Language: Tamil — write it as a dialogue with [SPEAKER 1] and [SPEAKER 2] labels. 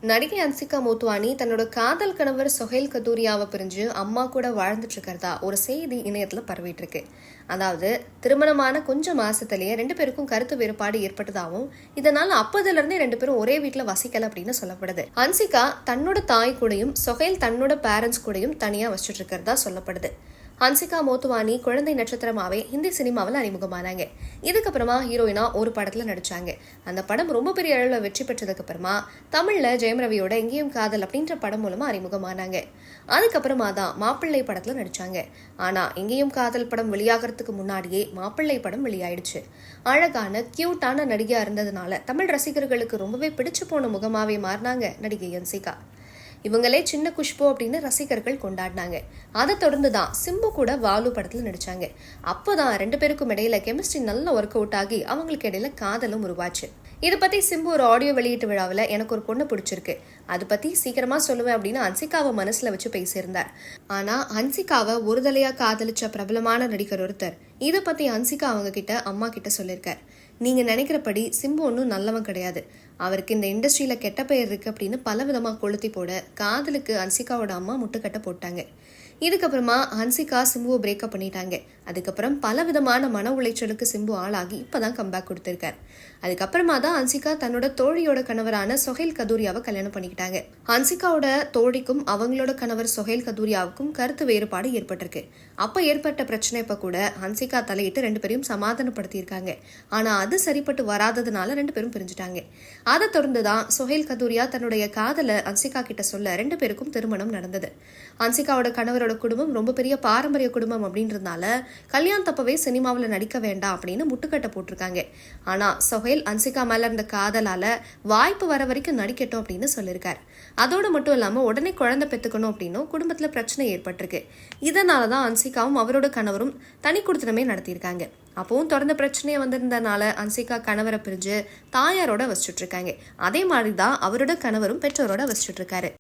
[SPEAKER 1] நடிகை ஹன்சிகா மோத்வானி தன்னோட காதல் கணவர் சொஹைல் கதூரியாவை பிரிஞ்சு அம்மா கூட வாழ்ந்துட்டு இருக்கிறதா ஒரு செய்தி இணையத்துல பரவிட்டு இருக்கு. அதாவது திருமணமான கொஞ்சம் மாசத்திலேயே 2 பேருக்கும் கருத்து வேறுபாடு ஏற்பட்டதாகவும் இதனால அப்பதுல இருந்தே 2 பேரும் ஒரே வீட்டுல வசிக்கல அப்படின்னு சொல்லப்படுது. ஹன்சிகா தன்னோட தாய் கூடயும் சொஹைல் தன்னோட பேரண்ட்ஸ் கூடயும் தனியா வசிச்சுட்டு இருக்கிறதா சொல்லப்படுது. ஹன்சிகா மோத்வானி குழந்தை நட்சத்திரமாவே ஹிந்தி சினிமாவில் அறிமுகமானாங்க. இதுக்கப்புறமா ஹீரோயினா ஒரு படத்துல நடிச்சாங்க. அந்த படம் ரொம்ப பெரிய அளவுல வெற்றி பெற்றதுக்கு அப்புறமா தமிழ்ல ஜெயம் ரவியோட எங்கேயும் காதல் அப்படின்ற படம் மூலமா அறிமுகமானாங்க. அதுக்கப்புறமா தான் மாப்பிள்ளை படத்துல நடிச்சாங்க. ஆனா எங்கேயும் காதல் படம் வெளியாகிறதுக்கு முன்னாடியே மாப்பிள்ளை படம் வெளியாயிடுச்சு. அழகான கியூட்டான நடிகையா இருந்ததுனால தமிழ் ரசிகர்களுக்கு ரொம்பவே பிடிச்சு போன முகமாவே மாறினாங்க நடிகை ஹன்சிகா. இவங்களே சின்ன குஷ்பு அப்படின்னு ரசிகர்கள் கொண்டாடினாங்க. அதை தொடர்ந்துதான் சிம்பு கூட வாலு படத்துல நடிச்சாங்க. அப்போதான் 2 பேருக்கும் இடையில கெமிஸ்ட்ரி நல்ல ஒர்க் அவுட் ஆகி அவங்களுக்கு இடையில காதலும் உருவாச்சு. இதை பத்தி சிம்பு ஒரு ஆடியோ வெளியீட்டு விழாவில் எனக்கு ஒரு பொண்ணு பிடிச்சிருக்கு, அது பத்தி சீக்கிரமா சொல்லுவேன் அப்படின்னு ஹன்சிகாவை மனசுல வச்சு பேசியிருந்தார். ஆனா ஹன்சிகாவை ஒருதலையா காதலிச்ச பிரபலமான நடிகர் ஒருத்தர் இதை பத்தி ஹன்சிகா அவங்க கிட்ட அம்மா கிட்ட சொல்லியிருக்கார். நீங்க நினைக்கிறபடி சிம்பு ஒன்றும் நல்லவன் கிடையாது, அவருக்கு இந்த இண்டஸ்ட்ரியில கெட்ட பெயர் இருக்கு அப்படின்னு பல விதமா கொளுத்தி போட காதலுக்கு ஹன்சிகாவோட அம்மா முட்டுக்கட்ட போட்டாங்க. இதுக்கப்புறமா ஹன்சிகா சிம்புவை பிரேக்கப் பண்ணிட்டாங்க. அதுக்கப்புறம் பல விதமான மன உளைச்சலுக்கு சிம்பு ஆளாகி இப்பதான் கம்பேக் கொடுத்திருக்காரு. அதுக்கப்புறமா தான் ஹன்சிகா தன்னோட தோழியோட கணவரான சொஹைல் கதூரியாவை கல்யாணம் பண்ணிக்கிட்டாங்க. ஹன்சிகாவோட தோழிக்கும் அவங்களோட கணவர் சொஹைல் கதூரியாவுக்கும் கருத்து வேறுபாடு ஏற்பட்டிருக்கு. அப்ப ஏற்பட்ட பிரச்சனை இப்ப கூட ஹன்சிகா தலையிட்டு 2 பேரையும் சமாதானப்படுத்தியிருக்காங்க. ஆனா அது சரிப்பட்டு வராததுனால 2 பேரும் பிரிஞ்சுட்டாங்க. அதை தொடர்ந்துதான் சொஹைல் கதூரியா தன்னுடைய காதலை ஹன்சிகா கிட்ட சொல்ல 2 பேருக்கும் திருமணம் நடந்தது. ஹன்சிகாவோட கணவரோட குடும்பம் ரொம்ப பெரிய பாரம்பரிய குடும்பம் அப்படின்றதுனால கல்யாணத்தப்பவே சினிமாவில் நடிக்க வேண்டாம் அப்படின்னு முட்டுக்கட்டை போட்டிருக்காங்க. ஆனா சொஹைல் ஹன்சிகா மேல இருந்த காதலால வாய்ப்பு வர வரைக்கும் நடிக்கட்டும் அப்படின்னு சொல்லியிருக்காரு. அதோடு மட்டும் இல்லாம உடனே குழந்தை பெற்றுக்கணும் அப்படின்னும் குடும்பத்துல பிரச்சனை ஏற்பட்டிருக்கு. இதனாலதான் ஹன்சிகாவும் அவரோட கணவரும் தனி குடுத்தனமே நடத்தியிருக்காங்க. அப்பவும் தொடர்ந்து பிரச்சனையை வந்திருந்தனால ஹன்சிகா கணவரை பிரிஞ்சு தாயாரோட வசிச்சுட்டு இருக்காங்க. அதே மாதிரிதான் அவரோட கணவரும் பெற்றோரோட வசிச்சுட்டு இருக்காரு.